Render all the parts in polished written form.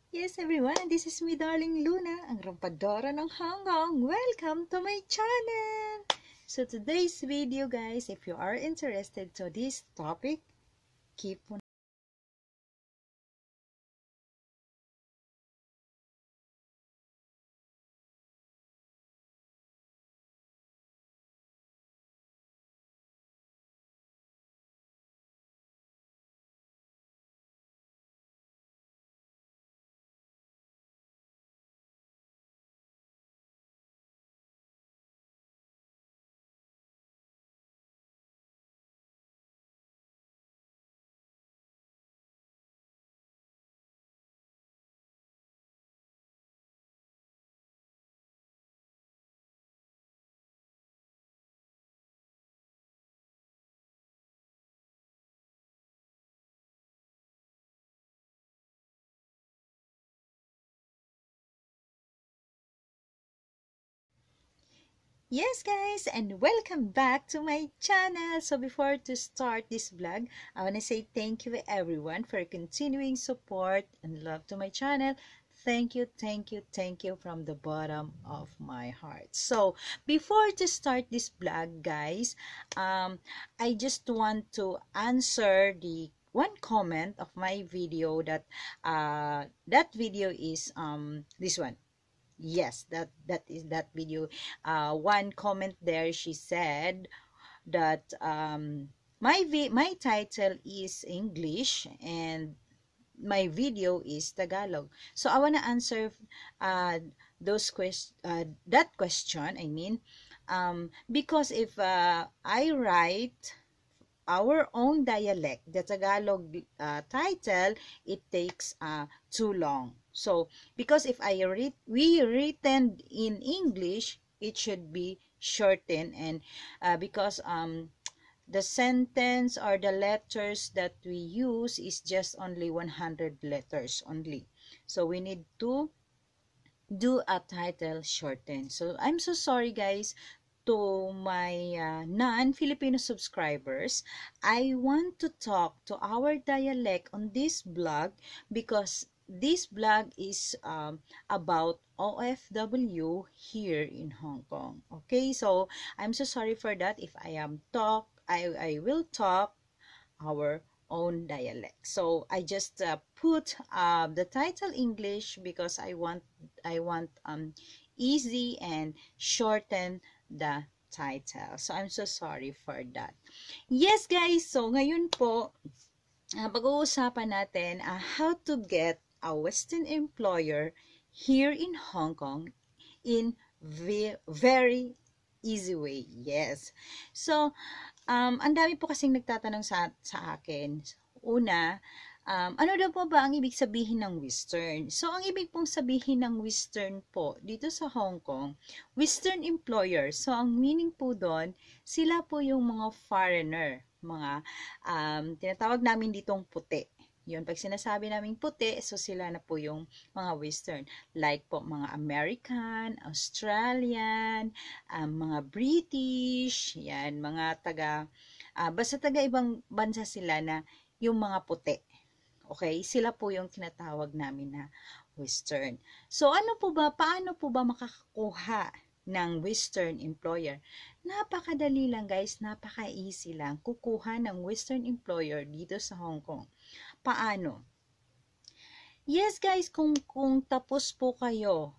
Yes, everyone, this is me, darling Luna, ang rampadora ng Hong Kong. Welcome to my channel! So today's video, guys, if you are interested to this topic, keep on. Yes, guys, and welcome back to my channel. So before to start this vlog, I want to say thank you everyone for continuing support and love to my channel. Thank you, thank you, thank you from the bottom of my heart. So before to start this vlog, guys, I just want to answer the one comment of my video that video is this one. Yes, that is that video. One comment there, she said that my title is English and my video is Tagalog. So I want to answer uh, that question. I mean, because if I write our own dialect, the Tagalog title, it takes too long. So, because if we written in English, it should be shortened, and because the sentence or the letters that we use is just only 100 letters only. So, we need to do a title shortened. So, I'm so sorry, guys, to my non-Filipino subscribers. I want to talk to our dialect on this blog because this blog is about OFW here in Hong Kong. Okay, so I'm so sorry for that. If I will talk our own dialect. So I just put the title English because I want easy and shorten the title. So I'm so sorry for that. Yes, guys, so ngayon po pag-uusapan natin how to get a Western employer here in Hong Kong in very easy way. Yes. So, ang dami po kasing nagtatanong sa akin. Una, ano daw po ba ang ibig sabihin ng Western? So, ang ibig pong sabihin ng Western po, dito sa Hong Kong, Western employer. So, ang meaning po doon, sila po yung mga foreigner, mga tinatawag namin ditong puti. Yun, pag sinasabi namin puti, so sila na po yung mga Western. Like po, mga American, Australian, mga British, yan, mga basta taga ibang bansa sila na yung mga puti. Okay? Sila po yung tinatawag namin na Western. So, paano po ba makakakuha ng Western employer? Napakadali lang, guys, napaka-easy lang kukuha ng Western employer dito sa Hong Kong. Paano? Yes, guys, kung tapos po kayo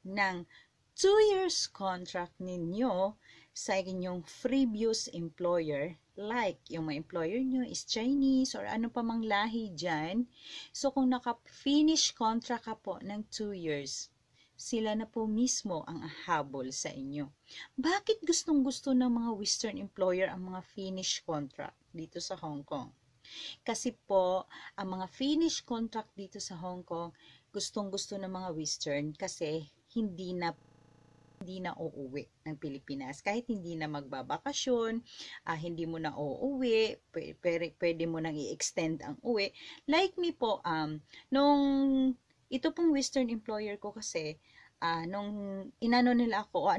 ng 2 years contract ninyo sa inyong previous employer, like yung mga employer nyo is Chinese or ano pa mang lahi dyan, so kung naka-finish contract ka po ng 2 years, sila na po mismo ang ahabol sa inyo. Bakit gustong-gusto ng mga Western employer ang mga finish contract dito sa Hong Kong? Kasi po, ang mga finish contract dito sa Hong Kong, gustong-gusto ng mga Western kasi hindi na uuwi ng Pilipinas. Kahit hindi na magbabakasyon, hindi mo na uuwi, pwede mo nang i-extend ang uwi. Like me po, ito pong Western employer ko kasi, nung inano nila ako,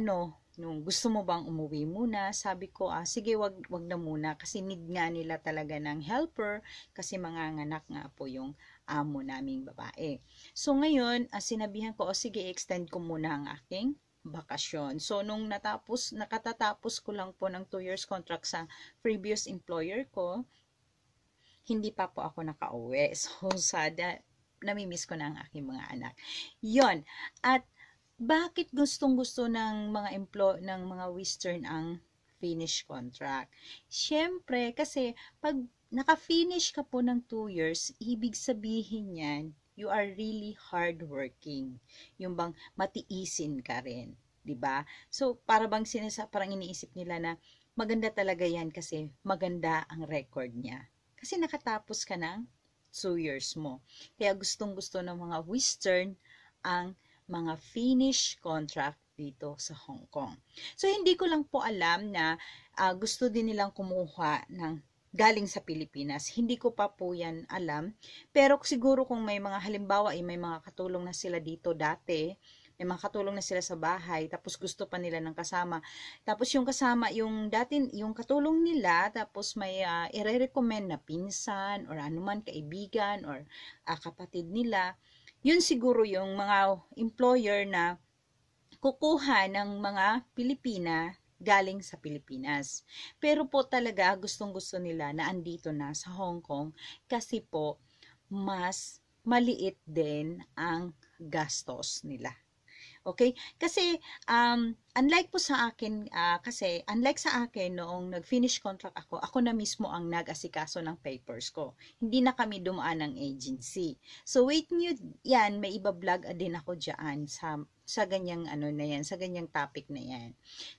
nung gusto mo bang umuwi muna, sabi ko, sige, wag na muna kasi need nga nila talaga ng helper kasi manganganak nga po yung amo naming babae. So ngayon, sinabihan ko, o sige, extend ko muna ang aking bakasyon. So nung nakatatapos ko lang po ng 2 years contract sa previous employer ko, hindi pa po ako nakauwi. So sada, namimiss ko na ang aking mga anak. Yon. At bakit gustong-gusto ng mga Western ang finish contract? Siyempre, kasi pag naka-finish ka po ng 2 years, ibig sabihin yan, you are really hardworking. Yung bang matiisin ka rin, 'di ba? So, parang iniisip nila na maganda talaga yan kasi maganda ang record niya. Kasi nakatapos ka ng 2 years mo. Kaya gustong-gusto ng mga Western ang mga finish contract dito sa Hong Kong. So, hindi ko lang po alam na gusto din nilang kumuha ng galing sa Pilipinas. Hindi ko pa po yan alam. Pero siguro kung may mga halimbawa, may mga katulong na sila dito dati, may mga katulong na sila sa bahay, tapos gusto pa nila ng kasama. Tapos yung kasama, yung katulong nila, tapos may i-recommend na pinsan, or anuman, kaibigan, or kapatid nila. Yun siguro yung mga employer na kukuha ng mga Pilipina galing sa Pilipinas. Pero po talaga gustong-gusto nila na andito na sa Hong Kong kasi po mas maliit din ang gastos nila. Okay? Kasi, unlike sa akin noong nag-finish contract ako na mismo ang nag-asikaso ng papers ko. Hindi na kami dumaan ng agency. So, wait nyo yan, may iba-vlog din ako dyan sa ganyang sa ganyang topic na yan.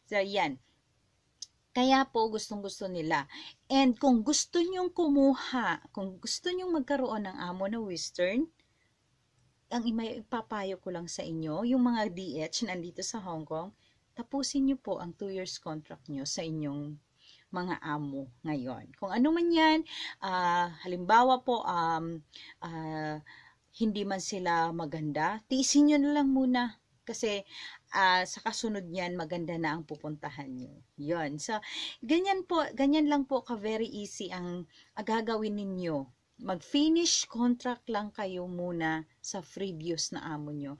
So, yan. Kaya po, gustong-gusto nila. And kung gusto nyong kung gusto nyong magkaroon ng amo na Western, ang ipapayo ko lang sa inyo, yung mga DH nandito sa Hong Kong, tapusin nyo po ang 2 years contract nyo sa inyong mga amo ngayon. Kung ano man yan, halimbawa po, hindi man sila maganda, tiisin nyo na lang muna. Kasi sa kasunod niyan, maganda na ang pupuntahan nyo. Yun. So, ganyan lang po ka-very easy ang gagawin ninyo. Mag-finish contract lang kayo muna sa previous na amo nyo.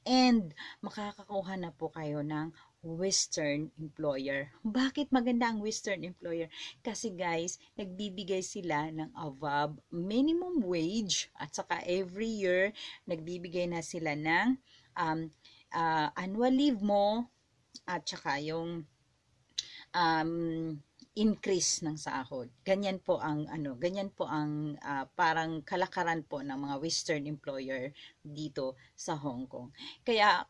And makakakuha na po kayo ng Western employer. Bakit maganda ang Western employer? Kasi guys, nagbibigay sila ng above minimum wage at saka every year, nagbibigay na sila ng annual leave mo at saka yung increase ng sahod. Ganyan po ang parang kalakaran po ng mga Western employer dito sa Hong Kong. Kaya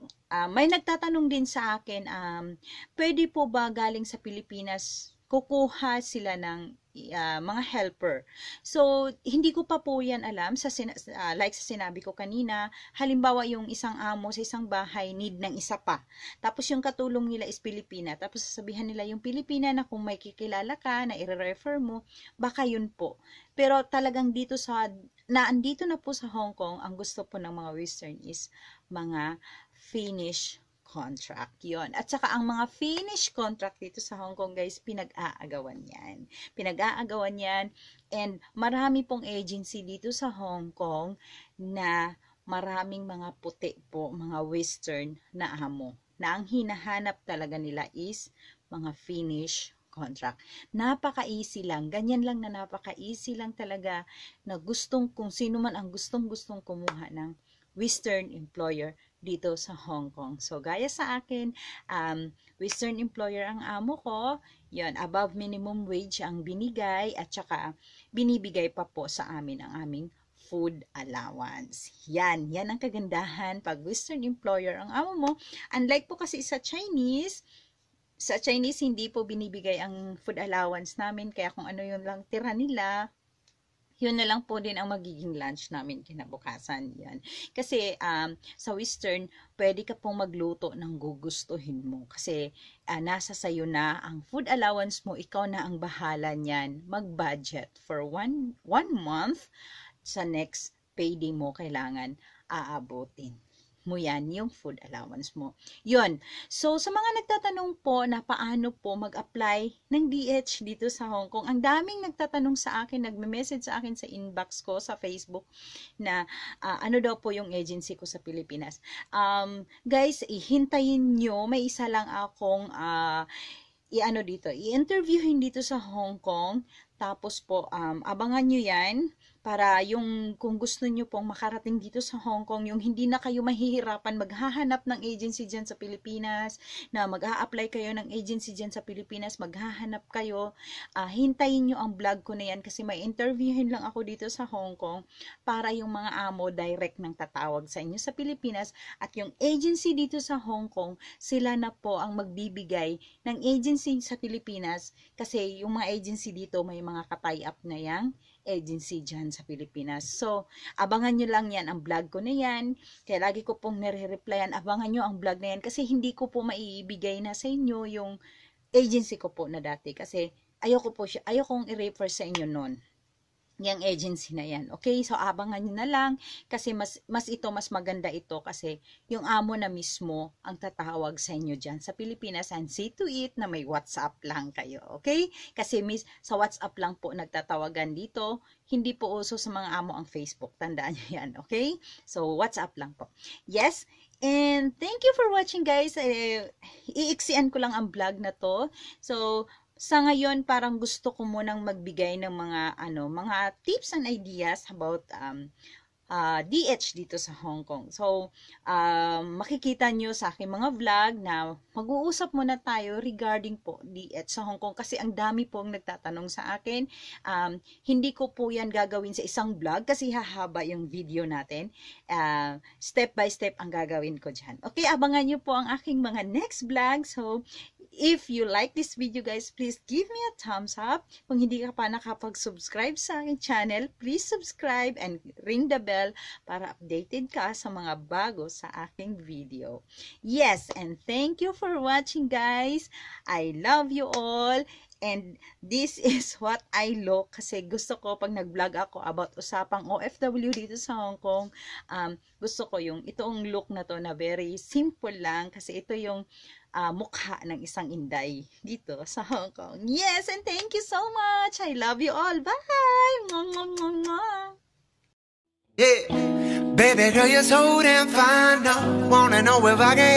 may nagtatanong din sa akin, pwede po ba galing sa Pilipinas kukuha sila ng mga helper? So, hindi ko pa po yan alam. Like sa sinabi ko kanina, halimbawa yung isang amo sa isang bahay need ng isa pa. Tapos yung katulong nila is Pilipina. Tapos sasabihan nila yung Pilipina na kung may kikilala ka na i-refer mo, baka yun po. Pero talagang andito na po sa Hong Kong, ang gusto po ng mga Western is mga Finnish contract. Yon. At saka ang mga finish contract dito sa Hong Kong, guys, pinag-aagawan yan. Pinag-aagawan yan. And marami pong agency dito sa Hong Kong na maraming mga puti po, mga Western na amo. Na ang hinahanap talaga nila is mga finish contract. Napaka-easy lang. Ganyan lang na napaka-easy lang talaga na kung sino man ang gustong-gustong kumuha ng Western employer dito sa Hong Kong. So, gaya sa akin, Western employer ang amo ko, yun, above minimum wage ang binigay, at saka binibigay pa po sa amin ang aming food allowance. Yan ang kagandahan pag Western employer ang amo mo. Unlike po kasi sa Chinese hindi po binibigay ang food allowance namin, kaya kung ano yun lang tira nila, yun na lang po din ang magiging lunch namin kinabukasan. Yan. Kasi sa Western, pwede ka pong magluto ng gugustuhin mo. Kasi nasa sayo na ang food allowance mo, ikaw na ang bahala niyan. Mag-budget for one month, sa next payday mo kailangan aabutin. mo yan, yung food allowance mo. Yun. So, sa mga nagtatanong po na paano po mag-apply ng DH dito sa Hong Kong, ang daming nagtatanong sa akin, nagme-message sa akin sa inbox ko sa Facebook na ano daw po yung agency ko sa Pilipinas. Guys, ihintayin nyo, may isa lang akong i-interviewin dito sa Hong Kong. Tapos po, abangan nyo yan para yung kung gusto nyo pong makarating dito sa Hong Kong, yung hindi na kayo mahihirapan maghahanap ng agency dyan sa Pilipinas, na mag-a-apply kayo ng agency dyan sa Pilipinas, maghahanap kayo, hintayin nyo ang vlog ko na yan kasi may interviewin lang ako dito sa Hong Kong para yung mga amo direct nang tatawag sa inyo sa Pilipinas at yung agency dito sa Hong Kong, sila na po ang magbibigay ng agency sa Pilipinas kasi yung mga agency dito may mga ka-tie up na yang agency dyan sa Pilipinas. So, abangan nyo lang yan, ang vlog ko na yan. Kaya lagi ko pong nare-replyan, abangan nyo ang vlog na yan kasi hindi ko po maibigay na sa inyo yung agency ko po na dati kasi ayokong i-refer sa inyo noon. Yung agency na yan. Okay? So, abangan nyo na lang kasi mas maganda ito kasi yung amo na mismo ang tatawag sa inyo dyan sa Pilipinas and see to it na may WhatsApp lang kayo. Okay? Kasi sa WhatsApp lang po nagtatawagan dito. Hindi po uso sa mga amo ang Facebook. Tandaan nyo yan. Okay? So, WhatsApp lang po. Yes? And thank you for watching guys. Iiksian ko lang ang vlog na to. So, sa ngayon, parang gusto ko munang magbigay ng mga tips and ideas about DH dito sa Hong Kong. So, makikita nyo sa aking mga vlog na mag-uusap muna tayo regarding po DH sa Hong Kong kasi ang dami pong nagtatanong sa akin. Hindi ko po yan gagawin sa isang vlog kasi hahaba yung video natin. Step by step ang gagawin ko dyan. Okay, abangan nyo po ang aking mga next vlog. So, if you like this video guys, please give me a thumbs up. Kung hindi ka pa nakapag-subscribe sa aking channel, please subscribe and ring the bell para updated ka sa mga bago sa aking video. Yes, and thank you for watching guys. I love you all. And this is what I look kasi gusto ko pag nag-vlog ako about usapang OFW dito sa Hong Kong, gusto ko yung itong look na to na very simple lang kasi ito yung mukha ng isang Inday dito sa Hong Kong. Yes, and thank you so much. I love you all. Bye! Yeah, baby girl, you're so damn fine. No, wanna know if I can